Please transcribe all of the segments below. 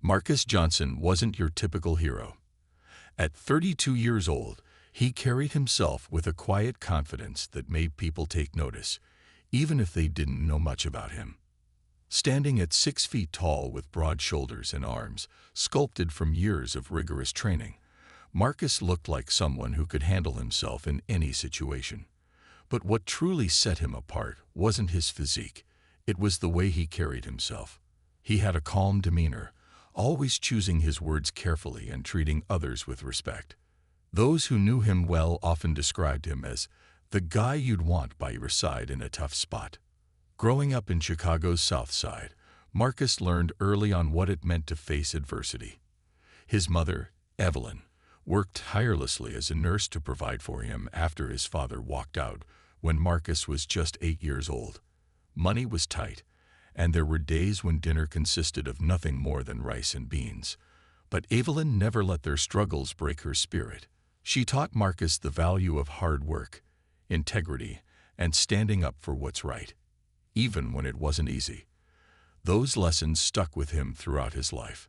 Marcus Johnson wasn't your typical hero. At 32 years old, he carried himself with a quiet confidence that made people take notice, even if they didn't know much about him. Standing at 6 feet tall with broad shoulders and arms, sculpted from years of rigorous training, Marcus looked like someone who could handle himself in any situation. But what truly set him apart wasn't his physique, it was the way he carried himself. He had a calm demeanor, always choosing his words carefully and treating others with respect. Those who knew him well often described him as the guy you'd want by your side in a tough spot. Growing up in Chicago's South Side, Marcus learned early on what it meant to face adversity. His mother, Evelyn, worked tirelessly as a nurse to provide for him after his father walked out when Marcus was just 8 years old. Money was tight, and there were days when dinner consisted of nothing more than rice and beans. But Evelyn never let their struggles break her spirit. She taught Marcus the value of hard work, integrity, and standing up for what's right, even when it wasn't easy. Those lessons stuck with him throughout his life.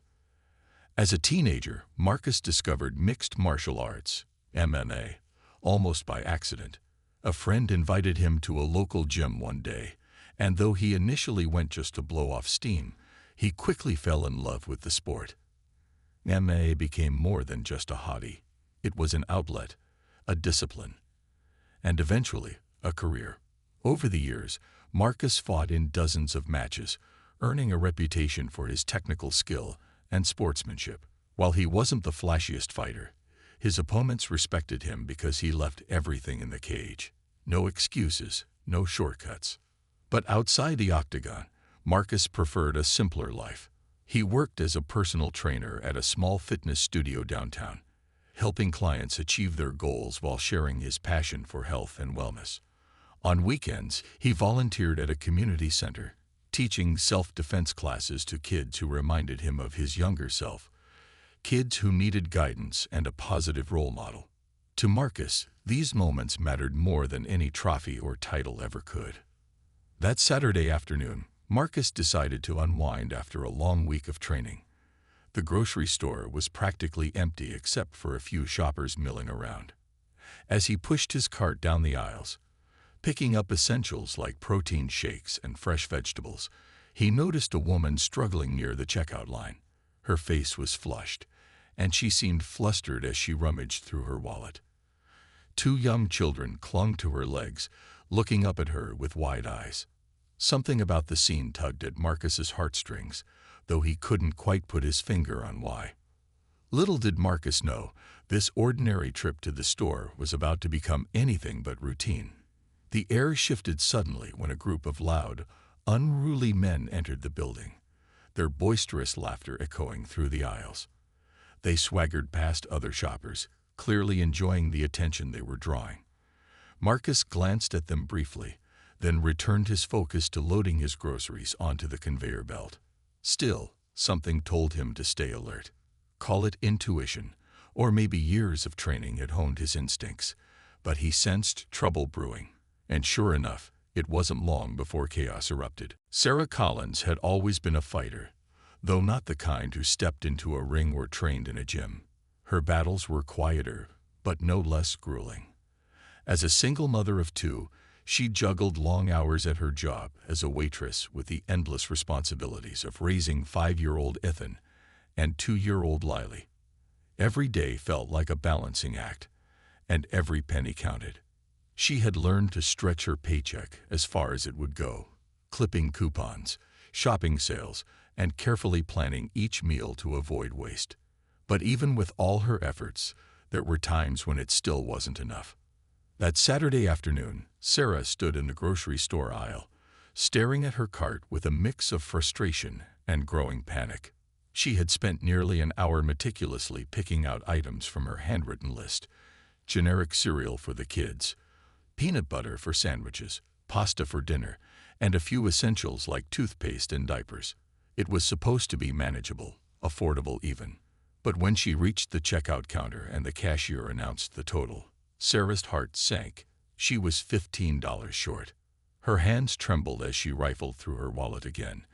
As a teenager, Marcus discovered mixed martial arts, MMA, almost by accident. A friend invited him to a local gym one day, and though he initially went just to blow off steam, he quickly fell in love with the sport. MMA became more than just a hobby. It was an outlet, a discipline, and eventually a career. Over the years, Marcus fought in dozens of matches, earning a reputation for his technical skill and sportsmanship. While he wasn't the flashiest fighter, his opponents respected him because he left everything in the cage. No excuses, no shortcuts. But outside the octagon, Marcus preferred a simpler life. He worked as a personal trainer at a small fitness studio downtown, helping clients achieve their goals while sharing his passion for health and wellness. On weekends, he volunteered at a community center, teaching self-defense classes to kids who reminded him of his younger self, kids who needed guidance and a positive role model. To Marcus, these moments mattered more than any trophy or title ever could. That Saturday afternoon, Marcus decided to unwind after a long week of training. The grocery store was practically empty except for a few shoppers milling around. As he pushed his cart down the aisles, picking up essentials like protein shakes and fresh vegetables, he noticed a woman struggling near the checkout line. Her face was flushed, and she seemed flustered as she rummaged through her wallet. 2 young children clung to her legs, looking up at her with wide eyes. Something about the scene tugged at Marcus's heartstrings, though he couldn't quite put his finger on why. Little did Marcus know, this ordinary trip to the store was about to become anything but routine. The air shifted suddenly when a group of loud, unruly men entered the building, their boisterous laughter echoing through the aisles. They swaggered past other shoppers, clearly enjoying the attention they were drawing. Marcus glanced at them briefly, then returned his focus to loading his groceries onto the conveyor belt. Still, something told him to stay alert. Call it intuition, or maybe years of training had honed his instincts, but he sensed trouble brewing. And sure enough, it wasn't long before chaos erupted. Sarah Collins had always been a fighter, though not the kind who stepped into a ring or trained in a gym. Her battles were quieter, but no less grueling. As a single mother of 2, she juggled long hours at her job as a waitress with the endless responsibilities of raising 5-year-old Ethan and 2-year-old Lily. Every day felt like a balancing act, and every penny counted. She had learned to stretch her paycheck as far as it would go, clipping coupons, shopping sales, and carefully planning each meal to avoid waste. But even with all her efforts, there were times when it still wasn't enough. That Saturday afternoon, Sarah stood in the grocery store aisle, staring at her cart with a mix of frustration and growing panic. She had spent nearly an hour meticulously picking out items from her handwritten list: generic cereal for the kids, peanut butter for sandwiches, pasta for dinner, and a few essentials like toothpaste and diapers. It was supposed to be manageable, affordable even. But when she reached the checkout counter and the cashier announced the total, Sarah's heart sank. She was $15 short. Her hands trembled as she rifled through her wallet again,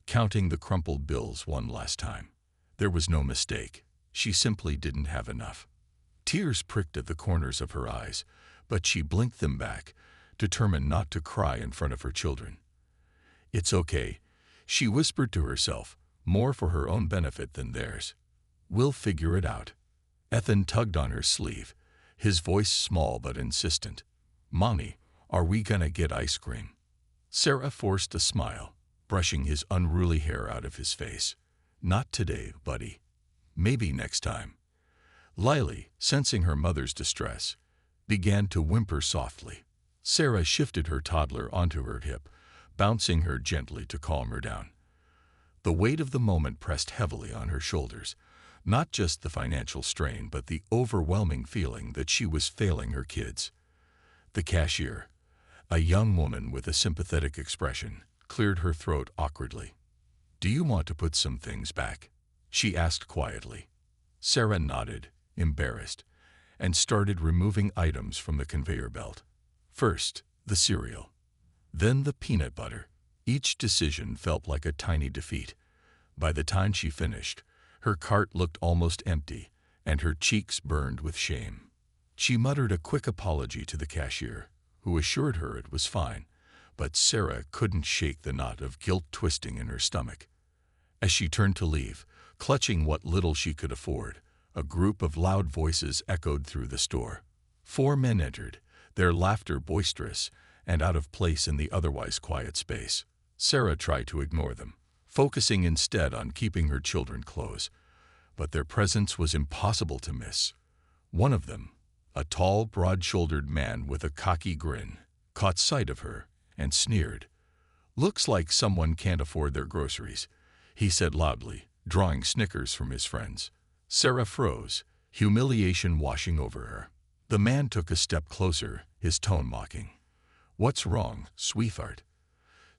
counting the crumpled bills one last time. There was no mistake. She simply didn't have enough. Tears pricked at the corners of her eyes, but she blinked them back, determined not to cry in front of her children. "It's okay," she whispered to herself, more for her own benefit than theirs. "We'll figure it out." Ethan tugged on her sleeve, his voice small but insistent. "Mommy, are we gonna get ice cream?" Sarah forced a smile, brushing his unruly hair out of his face. "Not today, buddy. Maybe next time." Lily, sensing her mother's distress, began to whimper softly. Sarah shifted her toddler onto her hip, bouncing her gently to calm her down. The weight of the moment pressed heavily on her shoulders, not just the financial strain but the overwhelming feeling that she was failing her kids. The cashier, a young woman with a sympathetic expression, cleared her throat awkwardly. "Do you want to put some things back?" she asked quietly. Sarah nodded, embarrassed, and started removing items from the conveyor belt. First, the cereal. Then the peanut butter. Each decision felt like a tiny defeat. By the time she finished, her cart looked almost empty, and her cheeks burned with shame. She muttered a quick apology to the cashier, who assured her it was fine, but Sarah couldn't shake the knot of guilt twisting in her stomach. As she turned to leave, clutching what little she could afford, a group of loud voices echoed through the store. 4 men entered, their laughter boisterous and out of place in the otherwise quiet space. Sarah tried to ignore them, focusing instead on keeping her children close. But their presence was impossible to miss. One of them, a tall, broad-shouldered man with a cocky grin, caught sight of her and sneered. "Looks like someone can't afford their groceries," he said loudly, drawing snickers from his friends. Sarah froze, humiliation washing over her. The man took a step closer, his tone mocking. "What's wrong, sweetheart?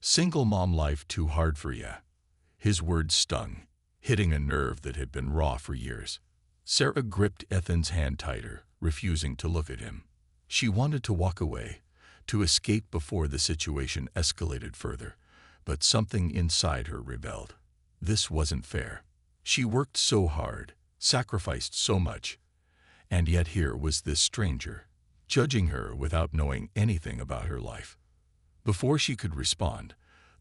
Single mom life too hard for ya?" His words stung, hitting a nerve that had been raw for years. Sarah gripped Ethan's hand tighter, refusing to look at him. She wanted to walk away, to escape before the situation escalated further, but something inside her rebelled. This wasn't fair. She worked so hard, sacrificed so much, and yet here was this stranger, judging her without knowing anything about her life. Before she could respond,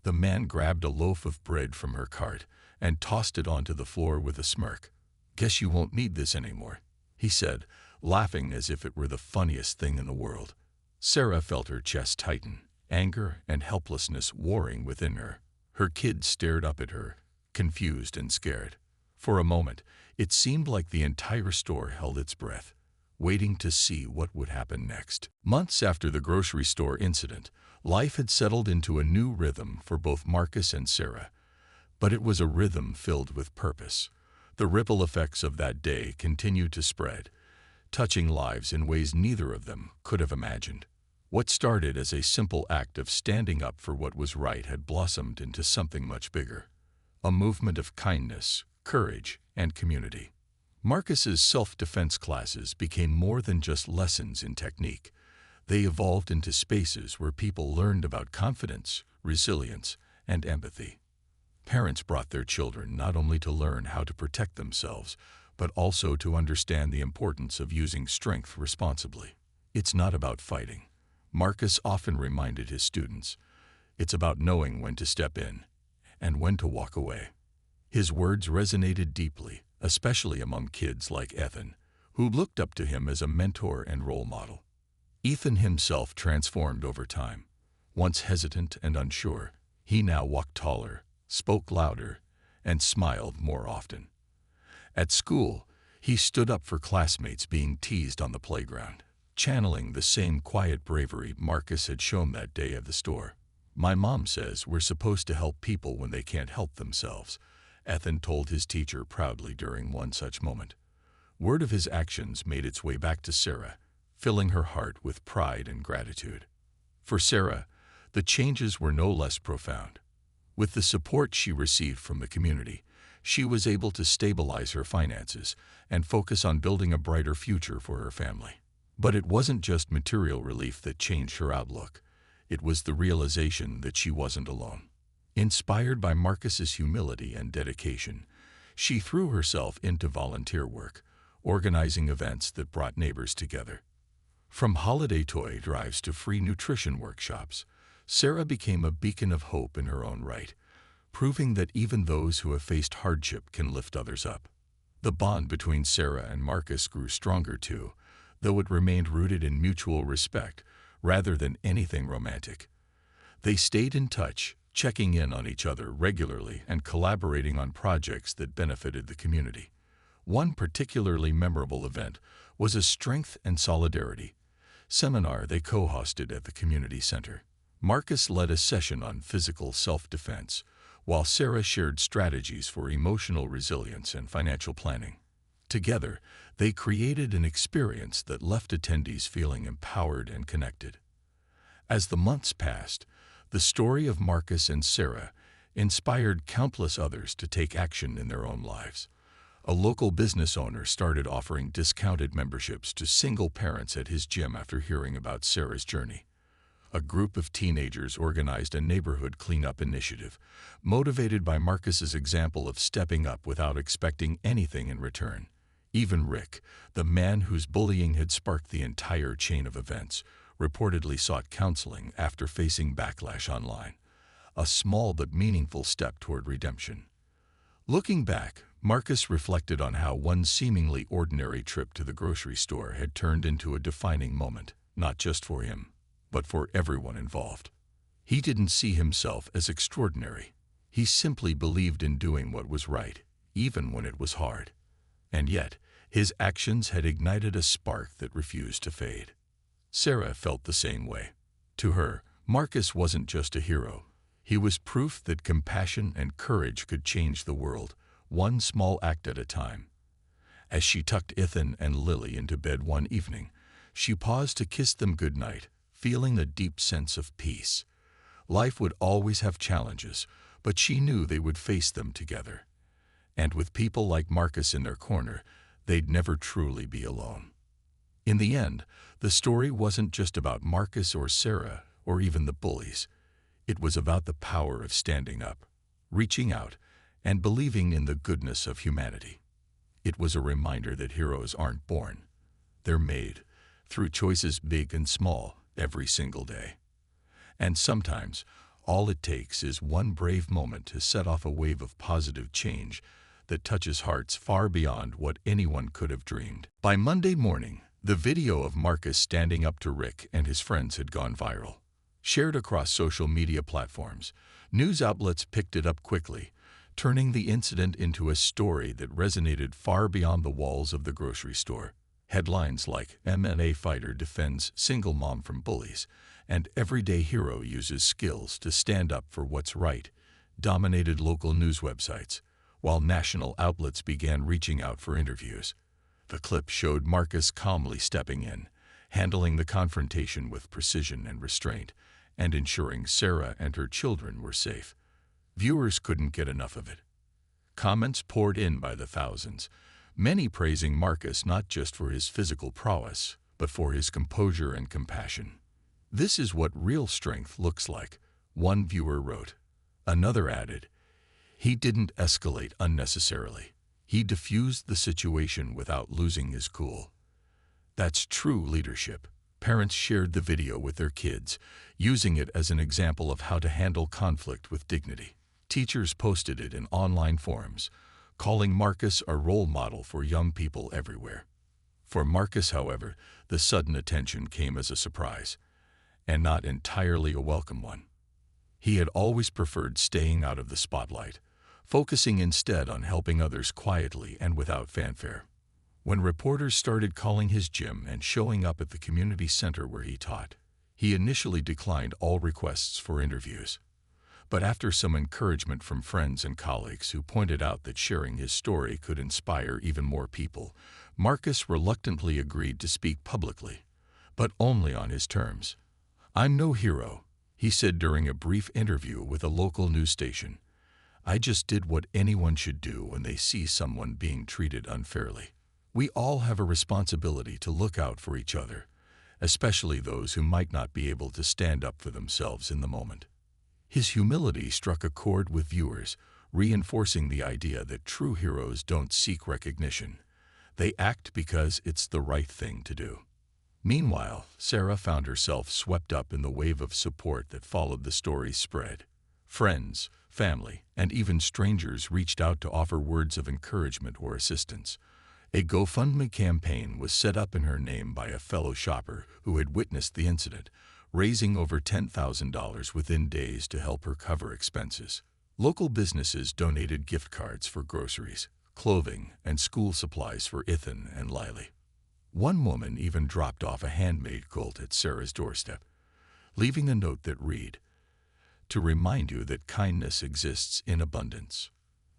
the man grabbed a loaf of bread from her cart and tossed it onto the floor with a smirk. "Guess you won't need this anymore," he said, laughing as if it were the funniest thing in the world. Sarah felt her chest tighten, anger and helplessness warring within her. Her kids stared up at her, confused and scared. For a moment, it seemed like the entire store held its breath, waiting to see what would happen next. Months after the grocery store incident, life had settled into a new rhythm for both Marcus and Sarah. But it was a rhythm filled with purpose. The ripple effects of that day continued to spread, touching lives in ways neither of them could have imagined. What started as a simple act of standing up for what was right had blossomed into something much bigger. A movement of kindness, courage, and community. Marcus's self-defense classes became more than just lessons in technique. They evolved into spaces where people learned about confidence, resilience, and empathy. Parents brought their children not only to learn how to protect themselves, but also to understand the importance of using strength responsibly. "It's not about fighting," Marcus often reminded his students. "It's about knowing when to step in and when to walk away." His words resonated deeply, especially among kids like Ethan, who looked up to him as a mentor and role model. Ethan himself transformed over time. Once hesitant and unsure, he now walked taller, spoke louder, and smiled more often. At school, he stood up for classmates being teased on the playground, channeling the same quiet bravery Marcus had shown that day at the store. "My mom says we're supposed to help people when they can't help themselves," Ethan told his teacher proudly during one such moment. Word of his actions made its way back to Sarah, filling her heart with pride and gratitude. For Sarah, the changes were no less profound. With the support she received from the community, she was able to stabilize her finances and focus on building a brighter future for her family. But it wasn't just material relief that changed her outlook. It was the realization that she wasn't alone. Inspired by Marcus's humility and dedication, She threw herself into volunteer work, organizing events that brought neighbors together. From holiday toy drives to free nutrition workshops, Sarah became a beacon of hope in her own right, proving that even those who have faced hardship can lift others up. The bond between Sarah and Marcus grew stronger too, though it remained rooted in mutual respect rather than anything romantic. They stayed in touch, checking in on each other regularly and collaborating on projects that benefited the community. One particularly memorable event was a Strength and Solidarity seminar they co-hosted at the community center. Marcus led a session on physical self-defense, while Sarah shared strategies for emotional resilience and financial planning. Together, they created an experience that left attendees feeling empowered and connected. As the months passed, the story of Marcus and Sarah inspired countless others to take action in their own lives. A local business owner started offering discounted memberships to single parents at his gym after hearing about Sarah's journey. A group of teenagers organized a neighborhood cleanup initiative, motivated by Marcus's example of stepping up without expecting anything in return. Even Rick, the man whose bullying had sparked the entire chain of events, reportedly sought counseling after facing backlash online. A small but meaningful step toward redemption. Looking back, Marcus reflected on how one seemingly ordinary trip to the grocery store had turned into a defining moment, not just for him, but for everyone involved. He didn't see himself as extraordinary. He simply believed in doing what was right, even when it was hard. And yet, his actions had ignited a spark that refused to fade. Sarah felt the same way. To her, Marcus wasn't just a hero. He was proof that compassion and courage could change the world, one small act at a time. As she tucked Ethan and Lily into bed one evening, she paused to kiss them goodnight, feeling a deep sense of peace. Life would always have challenges, but she knew they would face them together. And with people like Marcus in their corner, they'd never truly be alone. In the end, the story wasn't just about Marcus or Sarah or even the bullies. It was about the power of standing up, reaching out, and believing in the goodness of humanity. It was a reminder that heroes aren't born. They're made, through choices big and small, every single day. And sometimes, all it takes is one brave moment to set off a wave of positive change that touches hearts far beyond what anyone could have dreamed. By Monday morning, the video of Marcus standing up to Rick and his friends had gone viral. Shared across social media platforms, news outlets picked it up quickly, turning the incident into a story that resonated far beyond the walls of the grocery store. Headlines like "MMA fighter defends single mom from bullies" and "Everyday hero uses skills to stand up for what's right" dominated local news websites, while national outlets began reaching out for interviews. The clip showed Marcus calmly stepping in, handling the confrontation with precision and restraint, and ensuring Sarah and her children were safe. Viewers couldn't get enough of it. Comments poured in by the thousands, many praising Marcus not just for his physical prowess, but for his composure and compassion. "This is what real strength looks like," one viewer wrote. Another added, "He didn't escalate unnecessarily. He diffused the situation without losing his cool. That's true leadership." Parents shared the video with their kids, using it as an example of how to handle conflict with dignity. Teachers posted it in online forums, calling Marcus a role model for young people everywhere. For Marcus, however, the sudden attention came as a surprise, and not entirely a welcome one. He had always preferred staying out of the spotlight, focusing instead on helping others quietly and without fanfare. When reporters started calling his gym and showing up at the community center where he taught, he initially declined all requests for interviews. But after some encouragement from friends and colleagues who pointed out that sharing his story could inspire even more people, Marcus reluctantly agreed to speak publicly, but only on his terms. "I'm no hero," he said during a brief interview with a local news station. "I just did what anyone should do when they see someone being treated unfairly." We all have a responsibility to look out for each other, especially those who might not be able to stand up for themselves in the moment. His humility struck a chord with viewers, reinforcing the idea that true heroes don't seek recognition. They act because it's the right thing to do. Meanwhile, Sarah found herself swept up in the wave of support that followed the story's spread. Friends, family, and even strangers reached out to offer words of encouragement or assistance. A GoFundMe campaign was set up in her name by a fellow shopper who had witnessed the incident, raising over $10,000 within days to help her cover expenses. Local businesses donated gift cards for groceries, clothing, and school supplies for Ethan and Lily. One woman even dropped off a handmade quilt at Sarah's doorstep, leaving a note that read, "To remind you that kindness exists in abundance."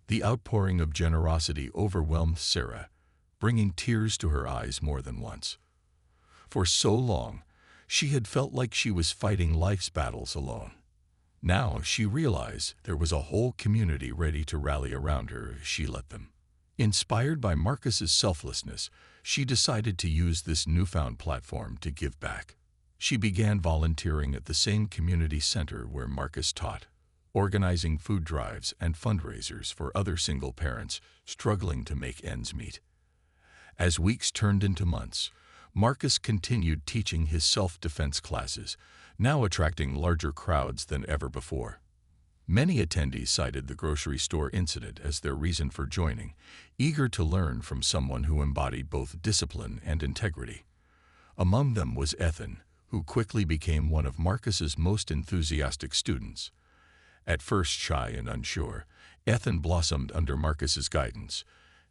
The outpouring of generosity overwhelmed Sarah, bringing tears to her eyes more than once. For so long, she had felt like she was fighting life's battles alone. Now she realized there was a whole community ready to rally around her if she let them. Inspired by Marcus's selflessness, she decided to use this newfound platform to give back. She began volunteering at the same community center where Marcus taught, organizing food drives and fundraisers for other single parents struggling to make ends meet. As weeks turned into months, Marcus continued teaching his self-defense classes, now attracting larger crowds than ever before. Many attendees cited the grocery store incident as their reason for joining, eager to learn from someone who embodied both discipline and integrity. Among them was Ethan, who quickly became one of Marcus's most enthusiastic students. At first shy and unsure, Ethan blossomed under Marcus's guidance,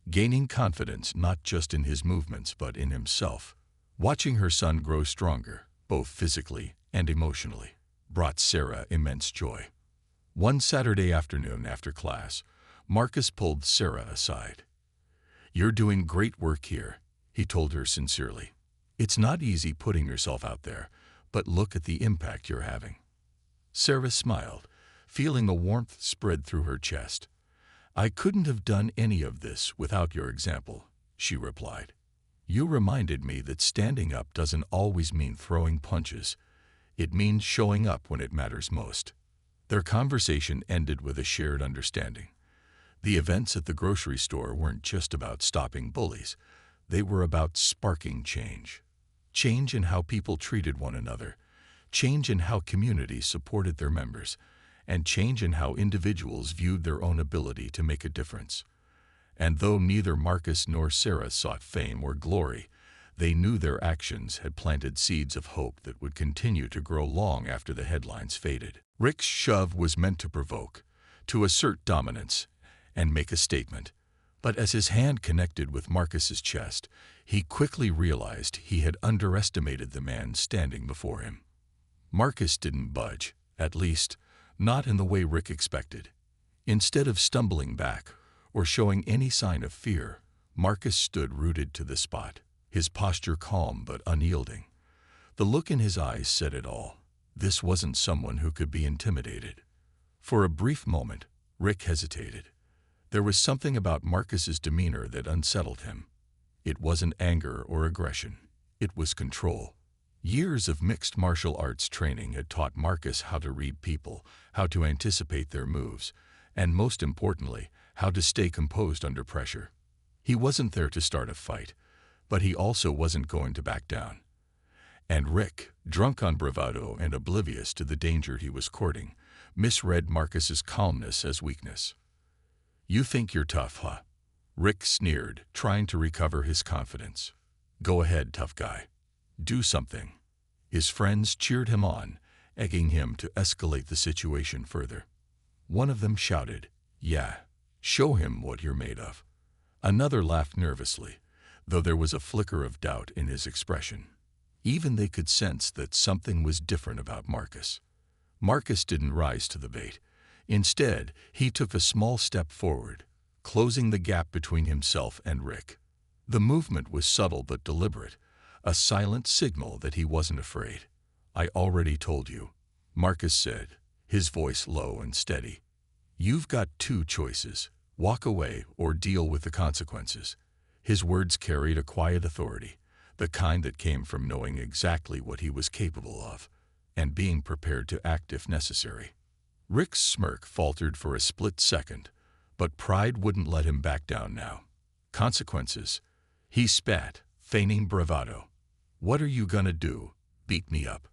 gaining confidence not just in his movements but in himself. Watching her son grow stronger, both physically and emotionally, brought Sarah immense joy. One Saturday afternoon after class, Marcus pulled Sarah aside. "You're doing great work here," he told her sincerely. "It's not easy putting yourself out there, but look at the impact you're having." Sarah smiled, feeling a warmth spread through her chest. "I couldn't have done any of this without your example," she replied. "You reminded me that standing up doesn't always mean throwing punches. It means showing up when it matters most." Their conversation ended with a shared understanding. The events at the grocery store weren't just about stopping bullies. They were about sparking change. Change in how people treated one another, change in how communities supported their members, and change in how individuals viewed their own ability to make a difference. And though neither Marcus nor Sarah sought fame or glory, they knew their actions had planted seeds of hope that would continue to grow long after the headlines faded. Rick's shove was meant to provoke, to assert dominance, and make a statement. But as his hand connected with Marcus's chest, he quickly realized he had underestimated the man standing before him. Marcus didn't budge, at least, not in the way Rick expected. Instead of stumbling back or showing any sign of fear, Marcus stood rooted to the spot, his posture calm but unyielding. The look in his eyes said it all. This wasn't someone who could be intimidated. For a brief moment, Rick hesitated. There was something about Marcus's demeanor that unsettled him. It wasn't anger or aggression. It was control. Years of mixed martial arts training had taught Marcus how to read people, how to anticipate their moves, and most importantly, how to stay composed under pressure. He wasn't there to start a fight, but he also wasn't going to back down. And Rick, drunk on bravado and oblivious to the danger he was courting, misread Marcus's calmness as weakness. "You think you're tough, huh?" Rick sneered, trying to recover his confidence. "Go ahead, tough guy. Do something." His friends cheered him on, egging him to escalate the situation further. One of them shouted, "Yeah, show him what you're made of." Another laughed nervously, though there was a flicker of doubt in his expression. Even they could sense that something was different about Marcus. Marcus didn't rise to the bait. Instead, he took a small step forward, closing the gap between himself and Rick. The movement was subtle but deliberate, a silent signal that he wasn't afraid. "I already told you," Marcus said, his voice low and steady. "You've got two choices: walk away or deal with the consequences." His words carried a quiet authority, the kind that came from knowing exactly what he was capable of, and being prepared to act if necessary. Rick's smirk faltered for a split second, But pride wouldn't let him back down now. Consequences. He spat, feigning bravado. "What are you gonna do? Beat me up?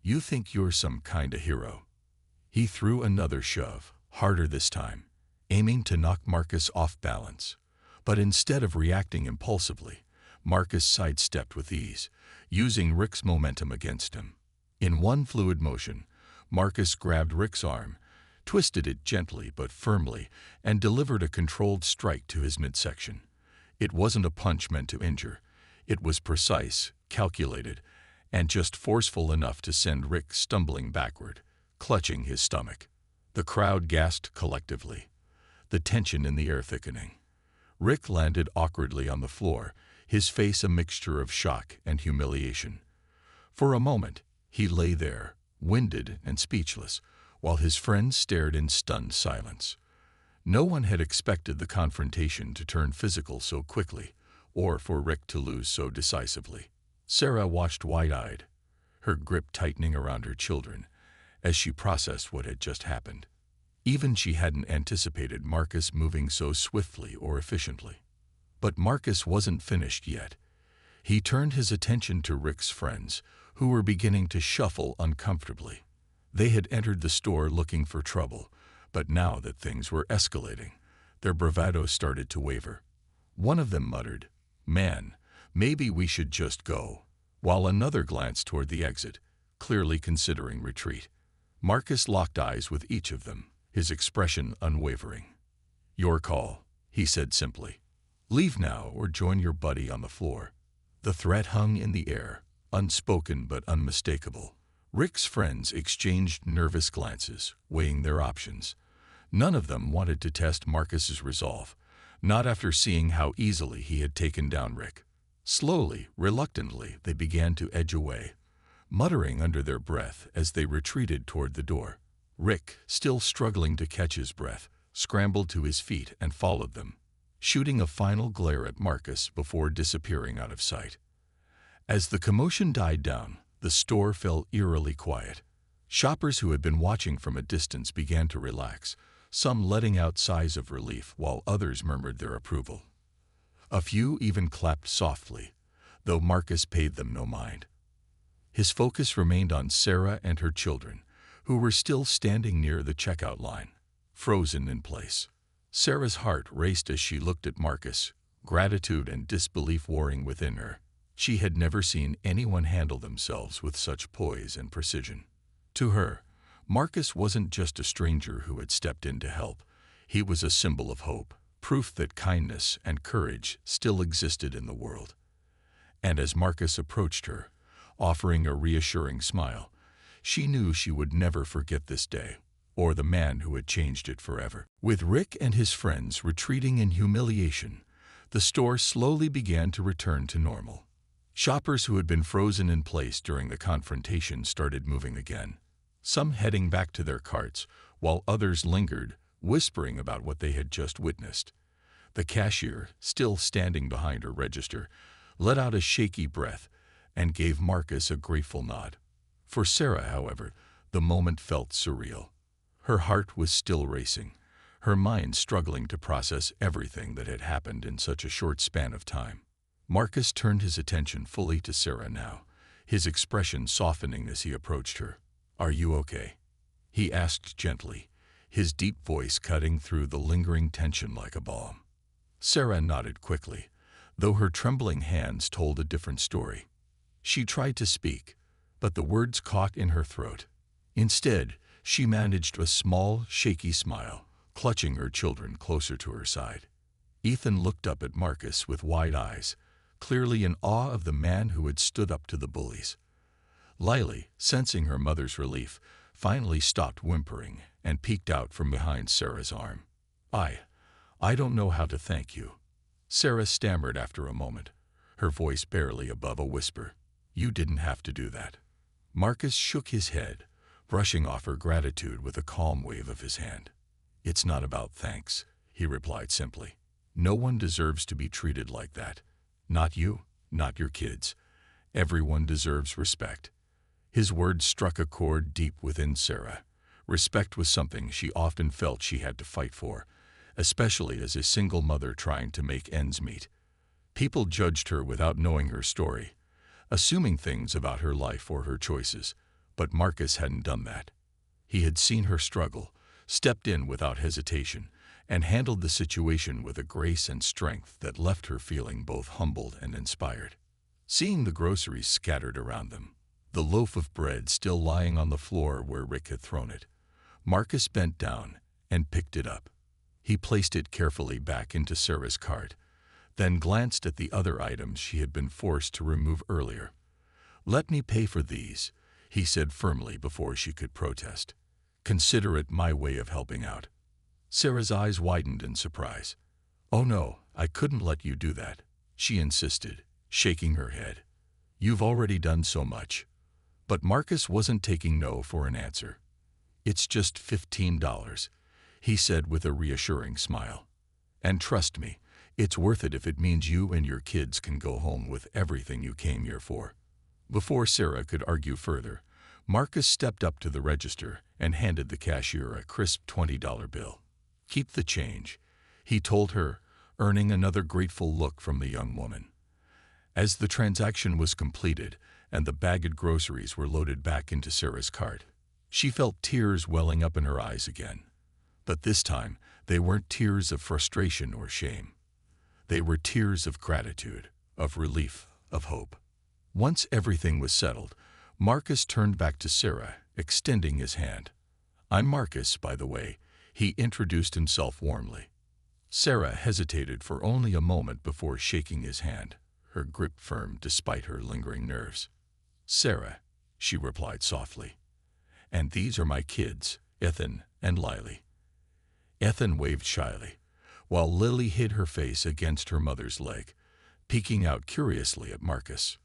You think you're some kinda hero?" He threw another shove, harder this time, aiming to knock Marcus off balance. But instead of reacting impulsively, Marcus sidestepped with ease, using Rick's momentum against him. In one fluid motion, Marcus grabbed Rick's arm, twisted it gently but firmly, and delivered a controlled strike to his midsection. It wasn't a punch meant to injure. It was precise, calculated, and just forceful enough to send Rick stumbling backward, clutching his stomach. The crowd gasped collectively, the tension in the air thickening. Rick landed awkwardly on the floor, his face a mixture of shock and humiliation. For a moment, he lay there, winded and speechless, while his friends stared in stunned silence. No one had expected the confrontation to turn physical so quickly, or for Rick to lose so decisively. Sarah watched wide-eyed, her grip tightening around her children, as she processed what had just happened. Even she hadn't anticipated Marcus moving so swiftly or efficiently. But Marcus wasn't finished yet. He turned his attention to Rick's friends, who were beginning to shuffle uncomfortably. They had entered the store looking for trouble, but now that things were escalating, their bravado started to waver. One of them muttered, "Man, maybe we should just go," while another glanced toward the exit, clearly considering retreat. Marcus locked eyes with each of them, his expression unwavering. "Your call," he said simply. "Leave now or join your buddy on the floor." The threat hung in the air, unspoken but unmistakable. Rick's friends exchanged nervous glances, weighing their options. None of them wanted to test Marcus's resolve, not after seeing how easily he had taken down Rick. Slowly, reluctantly, they began to edge away, muttering under their breath as they retreated toward the door. Rick, still struggling to catch his breath, scrambled to his feet and followed them, shooting a final glare at Marcus before disappearing out of sight. As the commotion died down, the store fell eerily quiet. Shoppers who had been watching from a distance began to relax, some letting out sighs of relief while others murmured their approval. A few even clapped softly, though Marcus paid them no mind. His focus remained on Sarah and her children, who were still standing near the checkout line, frozen in place. Sarah's heart raced as she looked at Marcus, gratitude and disbelief warring within her. She had never seen anyone handle themselves with such poise and precision. To her, Marcus wasn't just a stranger who had stepped in to help. He was a symbol of hope, proof that kindness and courage still existed in the world. And as Marcus approached her, offering a reassuring smile, she knew she would never forget this day, or the man who had changed it forever. With Rick and his friends retreating in humiliation, the store slowly began to return to normal. Shoppers who had been frozen in place during the confrontation started moving again, some heading back to their carts, while others lingered, whispering about what they had just witnessed. The cashier, still standing behind her register, let out a shaky breath and gave Marcus a grateful nod. For Sarah, however, the moment felt surreal. Her heart was still racing, her mind struggling to process everything that had happened in such a short span of time. Marcus turned his attention fully to Sarah now, his expression softening as he approached her. "Are you okay?" he asked gently, his deep voice cutting through the lingering tension like a balm. Sarah nodded quickly, though her trembling hands told a different story. She tried to speak, but the words caught in her throat. Instead, she managed a small, shaky smile, clutching her children closer to her side. Ethan looked up at Marcus with wide eyes, clearly in awe of the man who had stood up to the bullies. Lily, sensing her mother's relief, finally stopped whimpering and peeked out from behind Sarah's arm. I don't know how to thank you," Sarah stammered after a moment, her voice barely above a whisper. "You didn't have to do that." Marcus shook his head, brushing off her gratitude with a calm wave of his hand. "It's not about thanks," he replied simply. "No one deserves to be treated like that. Not you, not your kids. Everyone deserves respect." His words struck a chord deep within Sarah. Respect was something she often felt she had to fight for, especially as a single mother trying to make ends meet. People judged her without knowing her story, assuming things about her life or her choices, but Marcus hadn't done that. He had seen her struggle, stepped in without hesitation, and handled the situation with a grace and strength that left her feeling both humbled and inspired. Seeing the groceries scattered around them, the loaf of bread still lying on the floor where Rick had thrown it, Marcus bent down and picked it up. He placed it carefully back into Sarah's cart, then glanced at the other items she had been forced to remove earlier. "Let me pay for these," he said firmly before she could protest. "Consider it my way of helping out." Sarah's eyes widened in surprise. "Oh no, I couldn't let you do that," she insisted, shaking her head. "You've already done so much." But Marcus wasn't taking no for an answer. "It's just $15, he said with a reassuring smile. "And trust me, it's worth it if it means you and your kids can go home with everything you came here for." Before Sarah could argue further, Marcus stepped up to the register and handed the cashier a crisp $20 bill. "Keep the change," he told her, earning another grateful look from the young woman. As the transaction was completed and the bagged groceries were loaded back into Sarah's cart, she felt tears welling up in her eyes again. But this time, they weren't tears of frustration or shame. They were tears of gratitude, of relief, of hope. Once everything was settled, Marcus turned back to Sarah, extending his hand. "I'm Marcus, by the way," he introduced himself warmly. Sarah hesitated for only a moment before shaking his hand, her grip firm despite her lingering nerves. "Sarah," she replied softly. "And these are my kids, Ethan and Lily." Ethan waved shyly, while Lily hid her face against her mother's leg, peeking out curiously at Marcus.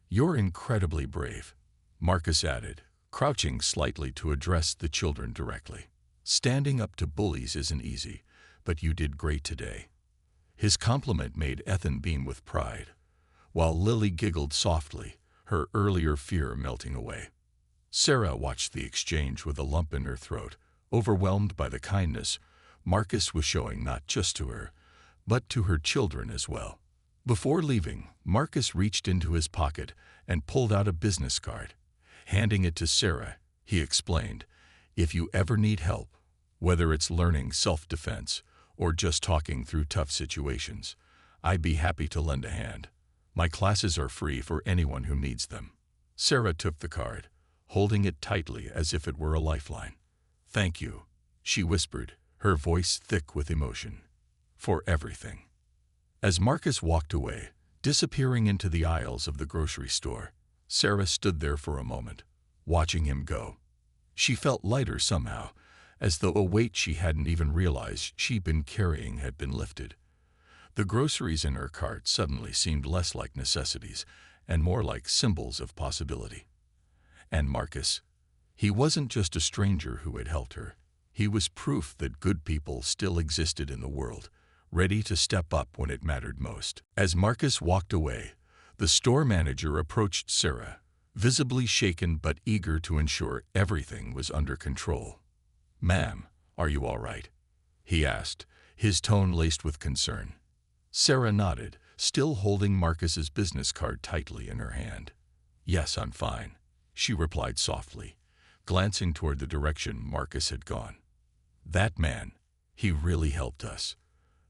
"You're incredibly brave," Marcus added, crouching slightly to address the children directly. "Standing up to bullies isn't easy, but you did great today." His compliment made Ethan beam with pride, while Lily giggled softly, her earlier fear melting away. Sarah watched the exchange with a lump in her throat, overwhelmed by the kindness Marcus was showing not just to her, but to her children as well. Before leaving, Marcus reached into his pocket and pulled out a business card. Handing it to Sarah, he explained, "If you ever need help, whether it's learning self-defense or just talking through tough situations, I'd be happy to lend a hand. My classes are free for anyone who needs them." Sarah took the card, holding it tightly as if it were a lifeline. "Thank you," she whispered, her voice thick with emotion, "for everything." As Marcus walked away, disappearing into the aisles of the grocery store, Sarah stood there for a moment, watching him go. She felt lighter somehow, as though a weight she hadn't even realized she'd been carrying had been lifted. The groceries in her cart suddenly seemed less like necessities and more like symbols of possibility. And Marcus, he wasn't just a stranger who had helped her. He was proof that good people still existed in the world, ready to step up when it mattered most. As Marcus walked away, the store manager approached Sarah, visibly shaken but eager to ensure everything was under control. "Ma'am, are you all right?" he asked, his tone laced with concern. Sarah nodded, still holding Marcus's business card tightly in her hand. "Yes, I'm fine," she replied softly, glancing toward the direction Marcus had gone. "That man, he really helped us."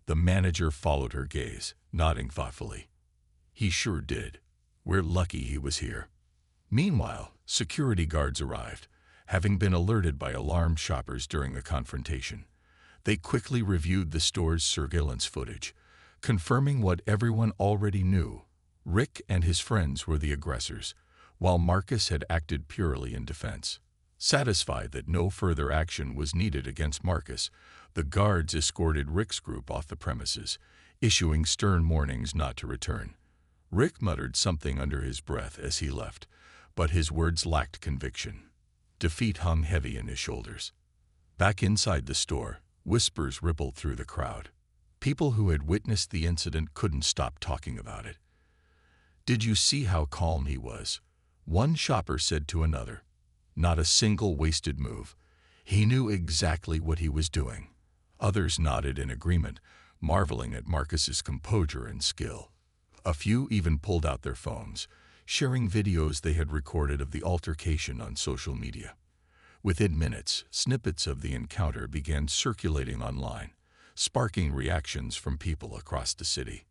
The manager followed her gaze, nodding thoughtfully. "He sure did. We're lucky he was here." Meanwhile, security guards arrived, having been alerted by alarmed shoppers during the confrontation. They quickly reviewed the store's surveillance footage, confirming what everyone already knew. Rick and his friends were the aggressors, while Marcus had acted purely in defense. Satisfied that no further action was needed against Marcus, the guards escorted Rick's group off the premises, issuing stern warnings not to return. Rick muttered something under his breath as he left, but his words lacked conviction. Defeat hung heavy in his shoulders. Back inside the store, whispers rippled through the crowd. People who had witnessed the incident couldn't stop talking about it. "Did you see how calm he was?" one shopper said to another. "Not a single wasted move. He knew exactly what he was doing." Others nodded in agreement, marveling at Marcus's composure and skill. A few even pulled out their phones, sharing videos they had recorded of the altercation on social media. Within minutes, snippets of the encounter began circulating online, sparking reactions from people across the city.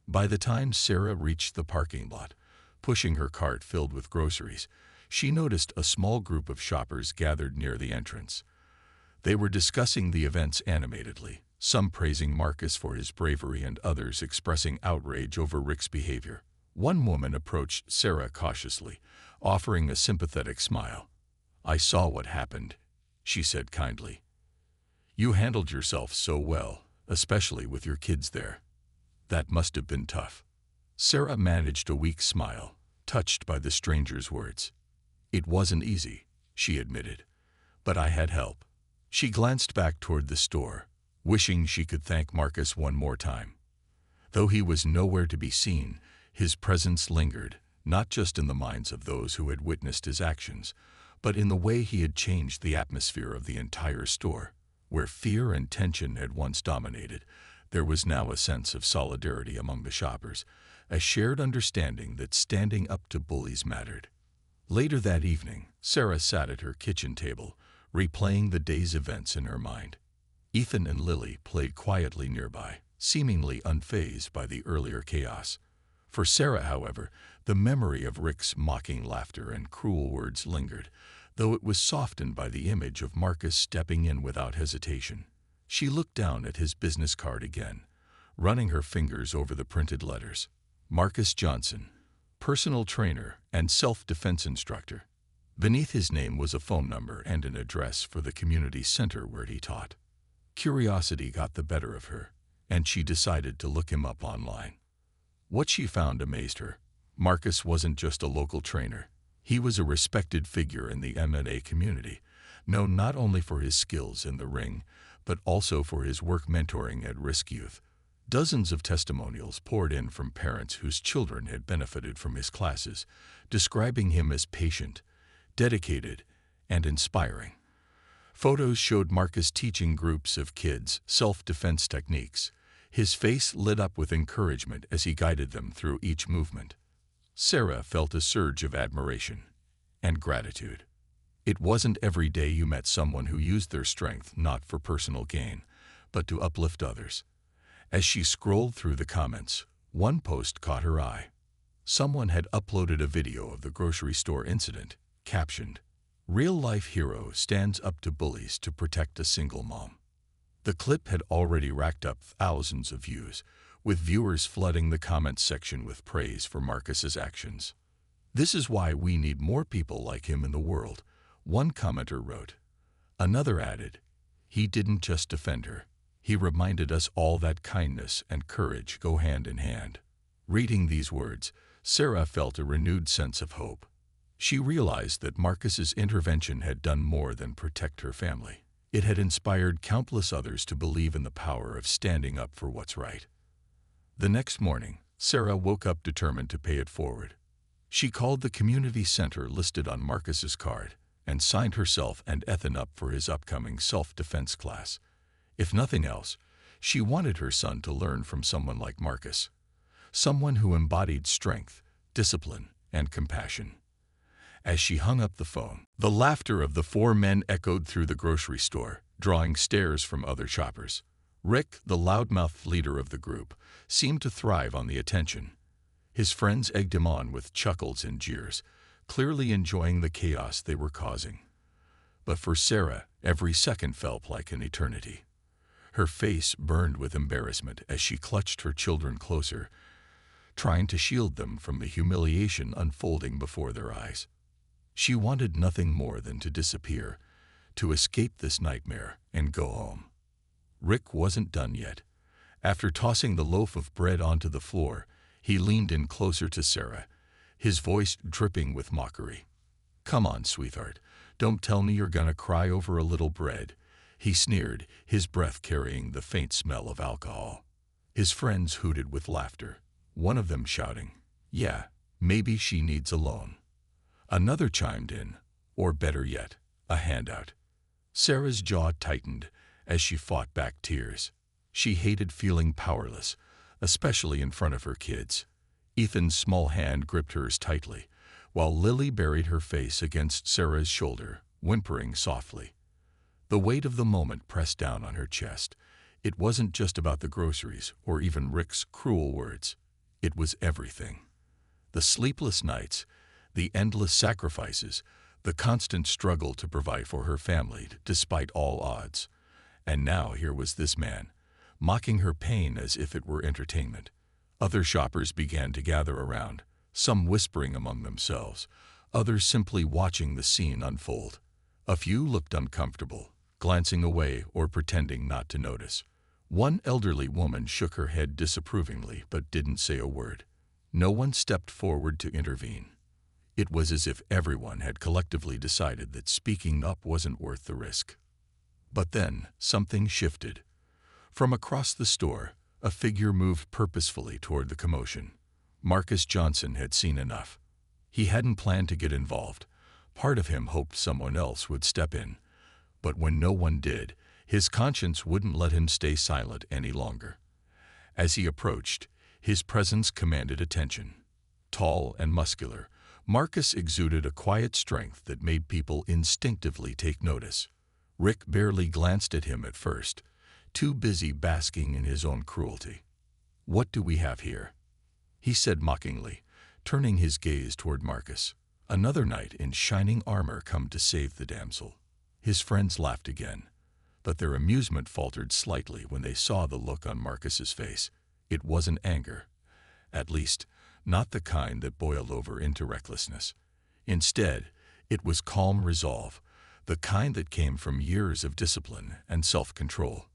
By the time Sarah reached the parking lot, pushing her cart filled with groceries, she noticed a small group of shoppers gathered near the entrance. They were discussing the events animatedly, some praising Marcus for his bravery and others expressing outrage over Rick's behavior. One woman approached Sarah cautiously, offering a sympathetic smile. "I saw what happened," she said kindly. "You handled yourself so well, especially with your kids there. That must have been tough." Sarah managed a weak smile, touched by the stranger's words. "It wasn't easy," she admitted, "but I had help." She glanced back toward the store, wishing she could thank Marcus one more time. Though he was nowhere to be seen, his presence lingered, not just in the minds of those who had witnessed his actions, but in the way he had changed the atmosphere of the entire store. Where fear and tension had once dominated, there was now a sense of solidarity among the shoppers, a shared understanding that standing up to bullies mattered. Later that evening, Sarah sat at her kitchen table, replaying the day's events in her mind. Ethan and Lily played quietly nearby, seemingly unfazed by the earlier chaos. For Sarah, however, the memory of Rick's mocking laughter and cruel words lingered, though it was softened by the image of Marcus stepping in without hesitation. She looked down at his business card again, running her fingers over the printed letters. Marcus Johnson, personal trainer and self-defense instructor. Beneath his name was a phone number and an address for the community center where he taught. Curiosity got the better of her, and she decided to look him up online. What she found amazed her. Marcus wasn't just a local trainer. He was a respected figure in the MMA community, known not only for his skills in the ring, but also for his work mentoring at-risk youth. Dozens of testimonials poured in from parents whose children had benefited from his classes, describing him as patient, dedicated, and inspiring. Photos showed Marcus teaching groups of kids self-defense techniques. His face lit up with encouragement as he guided them through each movement. Sarah felt a surge of admiration and gratitude. It wasn't every day you met someone who used their strength not for personal gain, but to uplift others. As she scrolled through the comments, one post caught her eye. Someone had uploaded a video of the grocery store incident, captioned, "Real-life hero stands up to bullies to protect a single mom." The clip had already racked up thousands of views, with viewers flooding the comments section with praise for Marcus's actions. "This is why we need more people like him in the world," one commenter wrote. Another added, "He didn't just defend her. He reminded us all that kindness and courage go hand in hand." Reading these words, Sarah felt a renewed sense of hope. She realized that Marcus's intervention had done more than protect her family. It had inspired countless others to believe in the power of standing up for what's right. The next morning, Sarah woke up determined to pay it forward. She called the community center listed on Marcus's card and signed herself and Ethan up for his upcoming self-defense class. If nothing else, she wanted her son to learn from someone like Marcus, someone who embodied strength, discipline, and compassion. As she hung up the phone, the laughter of the four men echoed through the grocery store, drawing stares from other shoppers. Rick, the loudmouthed leader of the group, seemed to thrive on the attention. His friends egged him on with chuckles and jeers, clearly enjoying the chaos they were causing. But for Sarah, every second felt like an eternity. Her face burned with embarrassment as she clutched her children closer, trying to shield them from the humiliation unfolding before their eyes. She wanted nothing more than to disappear, to escape this nightmare and go home. Rick wasn't done yet. After tossing the loaf of bread onto the floor, he leaned in closer to Sarah, his voice dripping with mockery. "Come on, sweetheart, don't tell me you're gonna cry over a little bread," he sneered, his breath carrying the faint smell of alcohol. His friends hooted with laughter, one of them shouting, "Yeah, maybe she needs a loan." Another chimed in, or better yet, a handout. Sarah's jaw tightened as she fought back tears. She hated feeling powerless, especially in front of her kids. Ethan's small hand gripped hers tightly, while Lily buried her face against Sarah's shoulder, whimpering softly. The weight of the moment pressed down on her chest. It wasn't just about the groceries or even Rick's cruel words. It was everything. The sleepless nights, the endless sacrifices, the constant struggle to provide for her family despite all odds. And now here was this man, mocking her pain as if it were entertainment. Other shoppers began to gather around, some whispering among themselves, others simply watching the scene unfold. A few looked uncomfortable, glancing away or pretending not to notice. One elderly woman shook her head disapprovingly but didn't say a word. No one stepped forward to intervene. It was as if everyone had collectively decided that speaking up wasn't worth the risk. But then, something shifted. From across the store, a figure moved purposefully toward the commotion. Marcus Johnson had seen enough. He hadn't planned to get involved. Part of him hoped someone else would step in. But when no one did, his conscience wouldn't let him stay silent any longer. As he approached, his presence commanded attention. Tall and muscular, Marcus exuded a quiet strength that made people instinctively take notice. Rick barely glanced at him at first, too busy basking in his own cruelty. "What do we have here?" he said mockingly, turning his gaze toward Marcus. Another knight in shining armor come to save the damsel. His friends laughed again, but their amusement faltered slightly when they saw the look on Marcus's face. It wasn't anger. At least, not the kind that boiled over into recklessness. Instead, it was calm resolve, the kind that came from years of discipline and self-control.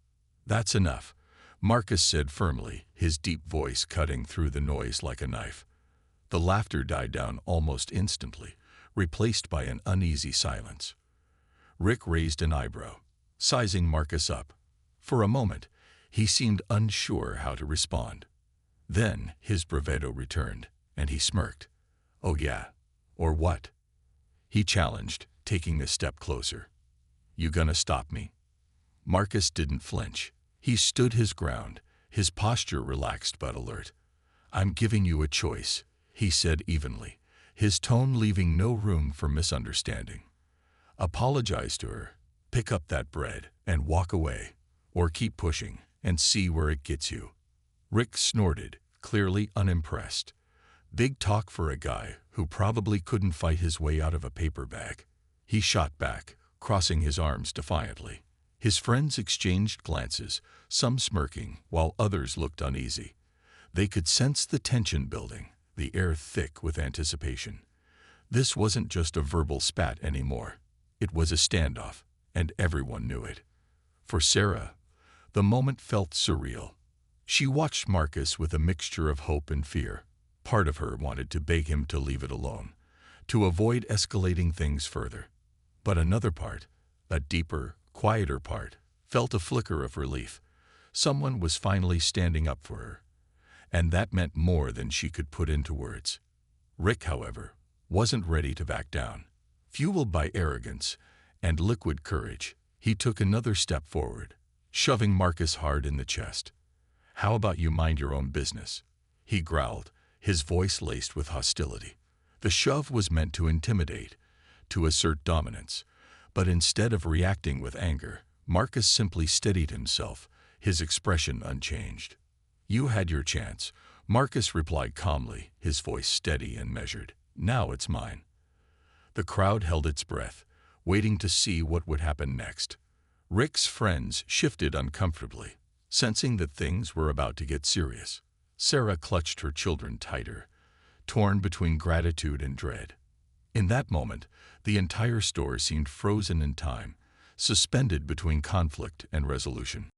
"That's enough," Marcus said firmly, his deep voice cutting through the noise like a knife. The laughter died down almost instantly, replaced by an uneasy silence. Rick raised an eyebrow, sizing Marcus up. For a moment, he seemed unsure how to respond. Then his bravado returned, and he smirked. "Oh yeah, or what?" he challenged, taking a step closer. "You gonna stop me?" Marcus didn't flinch. He stood his ground, his posture relaxed but alert. "I'm giving you a choice," he said evenly, his tone leaving no room for misunderstanding. "Apologize to her, pick up that bread, and walk away, or keep pushing and see where it gets you." Rick snorted, clearly unimpressed. Big talk for a guy who probably couldn't fight his way out of a paper bag. He shot back, crossing his arms defiantly. His friends exchanged glances, some smirking, while others looked uneasy. They could sense the tension building, the air thick with anticipation. This wasn't just a verbal spat anymore. It was a standoff, and everyone knew it. For Sarah, the moment felt surreal. She watched Marcus with a mixture of hope and fear. Part of her wanted to beg him to leave it alone, to avoid escalating things further. But another part, a deeper, quieter part, felt a flicker of relief. Someone was finally standing up for her. And that meant more than she could put into words. Rick, however, wasn't ready to back down. Fueled by arrogance and liquid courage, he took another step forward, shoving Marcus hard in the chest. "How about you mind your own business?" he growled, his voice laced with hostility. The shove was meant to intimidate, to assert dominance. But instead of reacting with anger, Marcus simply steadied himself, his expression unchanged. "You had your chance," Marcus replied calmly, his voice steady and measured. "Now it's mine." The crowd held its breath, waiting to see what would happen next. Rick's friends shifted uncomfortably, sensing that things were about to get serious. Sarah clutched her children tighter, torn between gratitude and dread. In that moment, the entire store seemed frozen in time, suspended between conflict and resolution.